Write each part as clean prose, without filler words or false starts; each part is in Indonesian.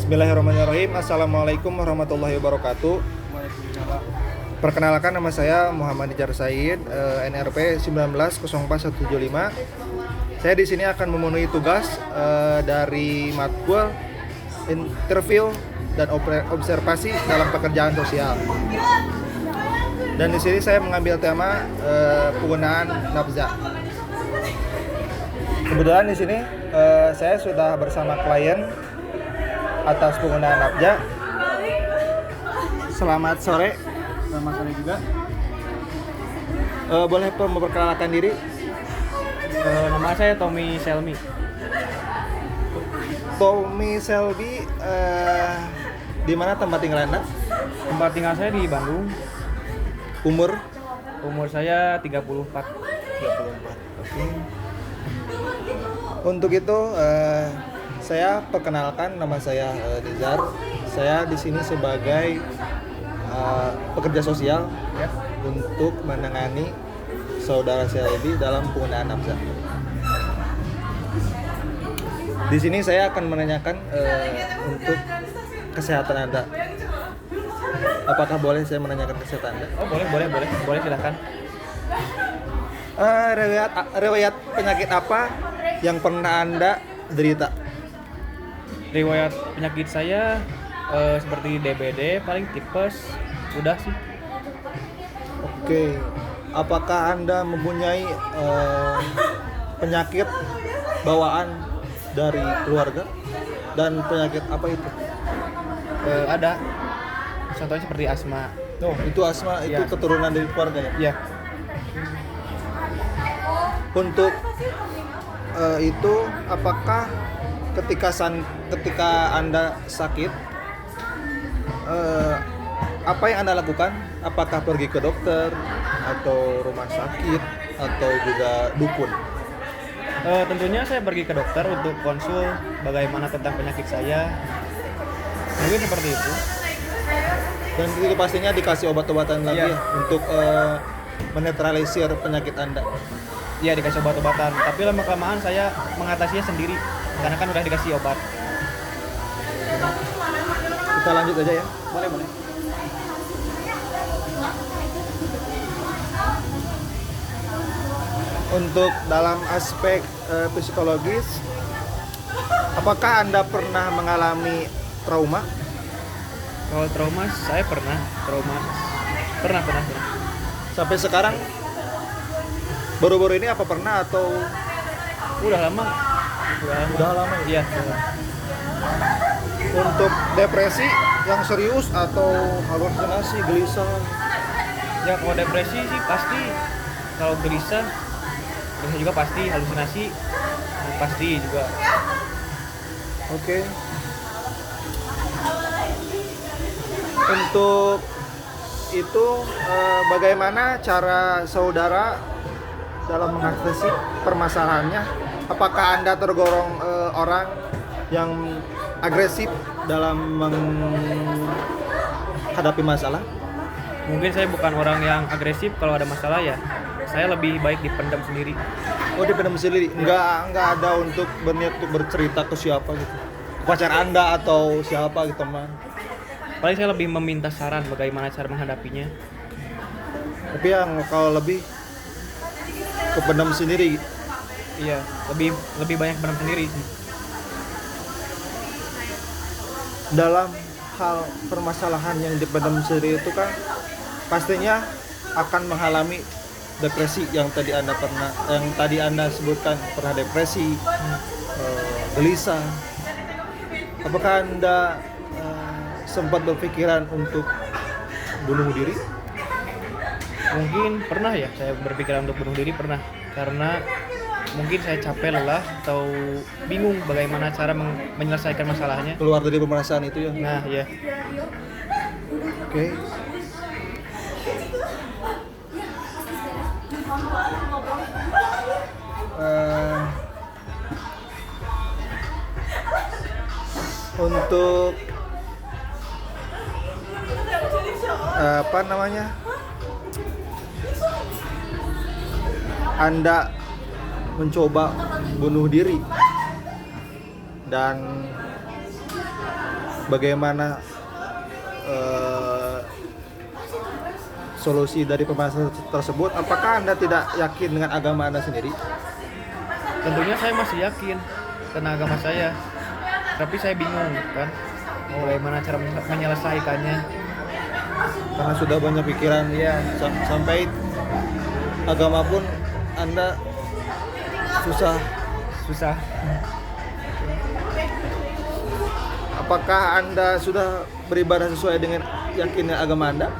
Bismillahirrahmanirrahim. Assalamualaikum warahmatullahi wabarakatuh. Perkenalkan, nama saya Muhammad Nijar Said, NRP 190475. Saya di sini akan memenuhi tugas dari matkul interview dan observasi dalam pekerjaan sosial. Dan di sini saya mengambil tema penggunaan nafza. Kebetulan di sini saya sudah bersama klien atas penggunaan nafza. Selamat sore. Selamat sore juga. Boleh memperkenalkan diri? Nama saya Tommy Selmi. Tommy Selby, di mana tempat tinggal Anda? Tempat tinggal saya di Bandung. Umur saya 34. 34. Oke. Untuk itu saya perkenalkan, nama saya Nizar. Saya di sini sebagai pekerja sosial ya, untuk menangani saudara Selby dalam penggunaan nafza. Di sini saya akan menanyakan untuk kesehatan Anda. Apakah boleh saya menanyakan kesehatan Anda? Oh, boleh silahkan. Riwayat penyakit apa yang pernah Anda derita? Riwayat penyakit saya seperti DBD, paling tipes, udah sih. Oke. Apakah Anda mempunyai penyakit bawaan dari keluarga, dan penyakit apa itu? Ada. Contohnya seperti asma. Oh, itu asma, itu Ya. keturunan dari keluarga ya? Iya. Untuk itu, apakah ketika Anda sakit, apa yang Anda lakukan? Apakah pergi ke dokter atau rumah sakit atau juga dukun? Tentunya saya pergi ke dokter untuk konsul bagaimana tentang penyakit saya. Mungkin seperti itu. Dan itu pastinya dikasih obat-obatan lagi Iya. ya, untuk menetralisir penyakit Anda. Iya, dikasih obat-obatan, tapi lama-kelamaan saya mengatasinya sendiri karena kan udah dikasih obat. Kita lanjut aja ya. Boleh. Untuk dalam aspek psikologis, apakah Anda pernah mengalami trauma? Kalau trauma saya pernah. Pernah. Sampai sekarang? Baru-baru ini apa pernah atau Udah lama. udah lama ya? Iya. Untuk depresi yang serius atau halusinasi, gelisah? Ya, kalau depresi sih pasti. Kalau gelisah juga pasti, halusinasi pasti juga. Oke. Untuk itu bagaimana cara saudara dalam mengatasi permasalahannya? Apakah Anda tergolong orang yang agresif dalam menghadapi masalah? Mungkin saya bukan orang yang agresif. Kalau ada masalah ya saya lebih baik dipendam sendiri. Oh, dipendam sendiri. Nggak ada untuk berniat untuk bercerita ke siapa gitu. Pacar Anda atau siapa gitu, teman. Paling saya lebih meminta saran bagaimana cara menghadapinya. Tapi yang kalau lebih kependam sendiri. Iya, lebih banyak pendam sendiri sih. Dalam hal permasalahan yang dipendam sendiri itu kan pastinya akan mengalami depresi yang tadi Anda sebutkan, pernah depresi, gelisah. Apakah Anda sempat berpikiran untuk bunuh diri? Mungkin pernah ya, saya berpikiran untuk bunuh diri pernah. Karena mungkin saya capek, lelah, atau bingung bagaimana cara menyelesaikan masalahnya. Keluar dari pemerasan itu ya? Nah, ya. Oke. Untuk apa namanya, Anda mencoba bunuh diri dan bagaimana solusi dari pembahasan tersebut? Apakah Anda tidak yakin dengan agama Anda sendiri? Tentunya saya masih yakin dengan agama saya, tapi saya bingung kan bagaimana cara menyelesaikannya. Karena sudah banyak pikiran ya, sampai agama pun Anda susah. Apakah Anda sudah beribadah sesuai dengan yakinnya agama Anda?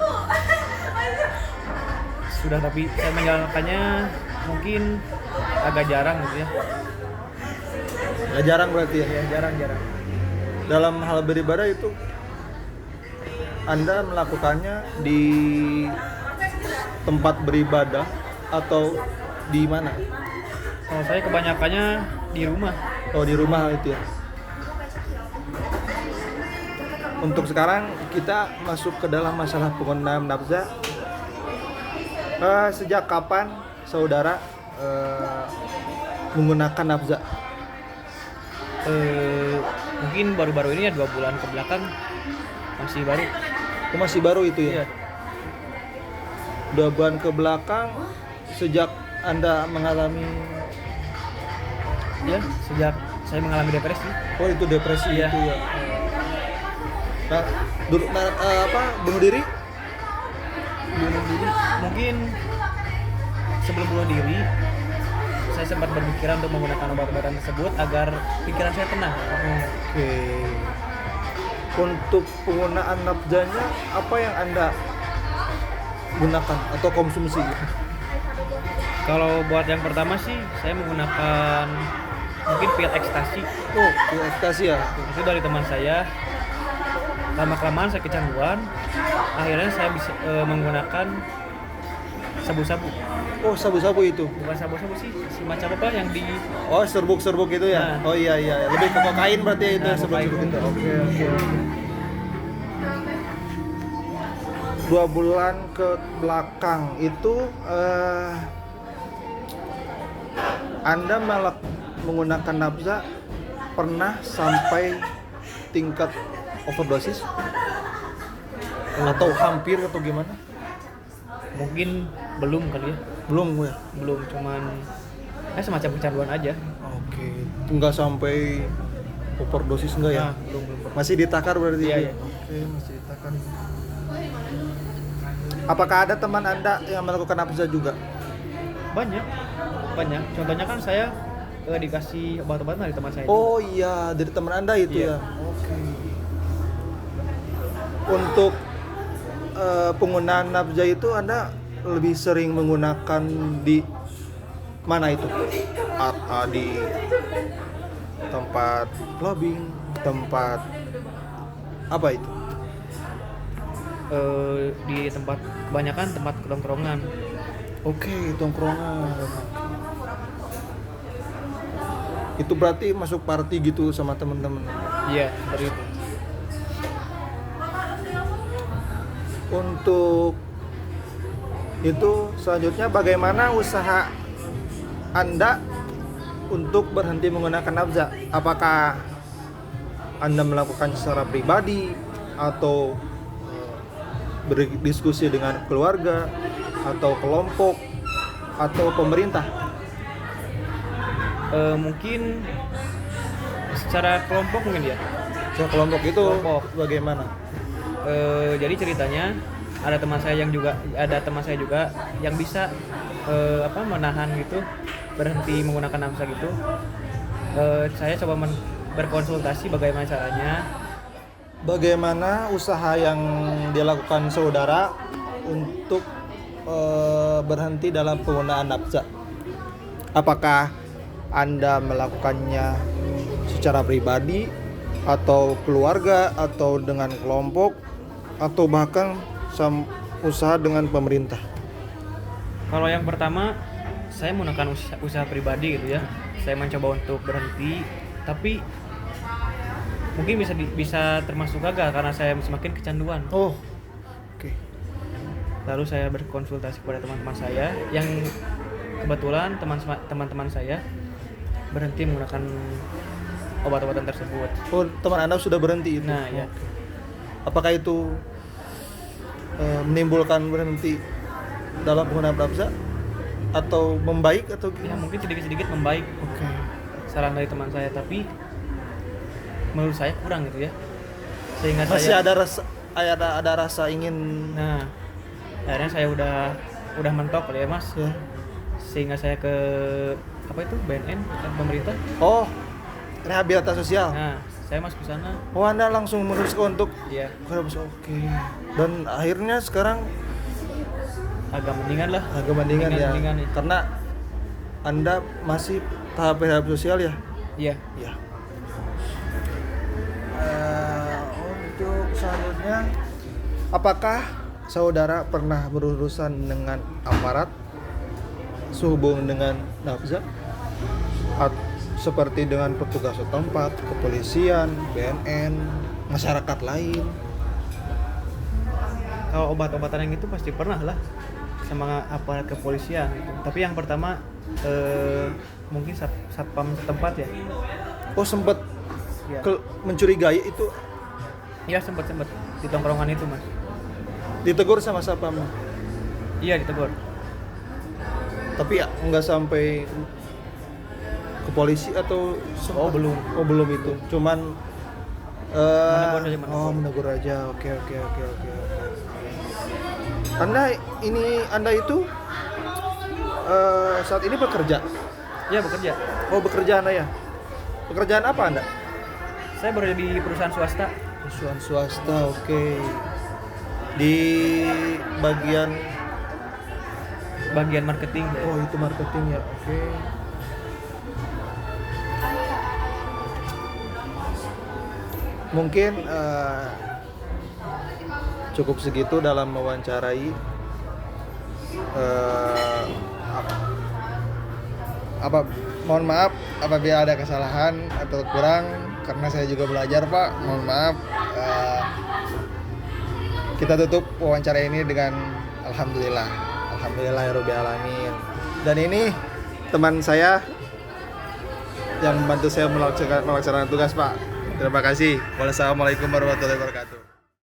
Sudah, tapi saya menjalankannya mungkin agak jarang gitu ya. Ya, jarang berarti ya? Ya, jarang. Dalam hal beribadah itu Anda melakukannya di tempat beribadah atau di mana? Kalau saya kebanyakannya di rumah. Oh, di rumah itu ya. Untuk sekarang kita masuk ke dalam masalah penggunaan nafza. Sejak kapan saudara menggunakan nafza? Mungkin baru-baru ini ya, 2 bulan ke belakang masih baru. Masih baru itu ya? Iya. 2 bulan ke belakang sejak Anda mengalami, Ya, sejak saya mengalami depresi. oh itu depresi Iya. itu ya. Nah, bunuh diri? Bunuh diri. Mungkin sebelum bunuh diri, saya sempat berpikiran untuk menggunakan obat-obatan tersebut agar pikiran saya tenang. Oke. Untuk penggunaan nafzanya apa yang Anda gunakan atau konsumsi? Kalau buat yang pertama sih, saya menggunakan mungkin pil ekstasi. Oh, pil ekstasi ya. Itu dari teman saya. Lama-kelamaan saya kecanduan. Akhirnya saya bisa menggunakan sabu-sabu. Oh, sabu-sabu itu. Bukan sabu-sabu sih, semacam apa yang di Oh, serbuk-serbuk itu ya. Nah. Oh iya, lebih ke kokain berarti ya itu Nah, serbuk-serbuk kokain. itu. Oke. 2 bulan ke belakang itu Anda menggunakan nafza pernah sampai tingkat overdosis atau hampir atau gimana? mungkin belum kali ya. Belum ya. Belum, cuman semacam kecanduan aja. Oke. Enggak sampai overdosis enggak ya? Nah, belum. Masih ditakar berarti? Iya, itu? iya. Oke, masih ditakar. Apakah ada teman Anda yang melakukan nafza juga? Banyak. Contohnya kan saya dikasih obat-obatan dari teman saya. Oh iya, dari teman Anda itu Iya. ya. Oke. Untuk penggunaan nafza itu Anda lebih sering menggunakan di mana itu? Di tempat clubbing, tempat apa itu? Di tempat, kebanyakan tempat tongkrongan. Oke, tongkrongan. Itu berarti masuk party gitu sama teman-teman. Iya, seperti itu. Untuk itu selanjutnya bagaimana usaha Anda untuk berhenti menggunakan nafza? Apakah Anda melakukan secara pribadi atau berdiskusi dengan keluarga atau kelompok atau pemerintah? Mungkin secara kelompok mungkin ya. Secara kelompok itu Kelompok. bagaimana? Jadi ceritanya ada teman saya juga yang bisa menahan gitu, berhenti menggunakan nafsa gitu. Saya coba berkonsultasi bagaimana caranya. Bagaimana usaha yang dilakukan saudara untuk berhenti dalam penggunaan nafza? Apakah Anda melakukannya secara pribadi atau keluarga atau dengan kelompok atau bahkan usaha dengan pemerintah? Kalau yang pertama, saya menggunakan usaha pribadi gitu ya. Saya mencoba untuk berhenti, tapi mungkin bisa termasuk gagal karena saya semakin kecanduan. Oh, oke. Lalu saya berkonsultasi kepada teman-teman saya yang kebetulan teman-teman saya berhenti menggunakan obat-obatan tersebut. Oh, teman Anda sudah berhenti itu. Nah, ya. Apakah itu menimbulkan berhenti dalam penggunaan nafsa atau membaik atau Ya gimana? mungkin sedikit-sedikit membaik Oke. saran dari teman saya, tapi menurut saya kurang gitu ya. Sehingga Masih saya ada rasa ingin nah, akhirnya saya udah mentok ya Mas. ya. Sehingga saya ke apa itu BNN kan pemerintah. Oh, rehabilitasi sosial. Nah, saya masuk ke sana. Oh, Anda langsung meneruskan untuk Iya, oke. Dan akhirnya sekarang agak mendingan lah. agak mendingan ya. Mendingan ya. Karena Anda masih tahap rehab sosial ya. Iya. Ya. Untuk selanjutnya, apakah saudara pernah berurusan dengan aparat sehubungan dengan nafza? Seperti dengan petugas setempat, kepolisian, BNN, masyarakat lain? Kalau obat-obatan yang itu pasti pernah lah sama aparat kepolisian gitu. Tapi yang pertama mungkin satpam setempat ya. Oh, sempat Iya. mencurigai itu, Iya sempat di tongkrongan itu Mas. ditegur sama satpam. Iya ditegur. Tapi ya nggak sampai ke polisi atau Oh belum. Oh, belum itu. Cuman Menegur saja, menegur. Oh, menegur aja. Oke. Anda itu saat ini bekerja? Iya bekerja. Oh, bekerja Anda ya? Pekerjaan apa Anda? Saya bekerja di perusahaan swasta. Perusahaan swasta, oke. Di bagian Marketing. oh itu marketing ya, oke. Mungkin cukup segitu dalam mewawancarai mohon maaf apabila ada kesalahan atau kurang karena saya juga belajar Pak, mohon maaf. Kita tutup wawancara ini dengan alhamdulillahirabbil alamin. Dan ini teman saya yang membantu saya melaksanakan tugas Pak. Terima kasih. Wassalamualaikum warahmatullahi wabarakatuh.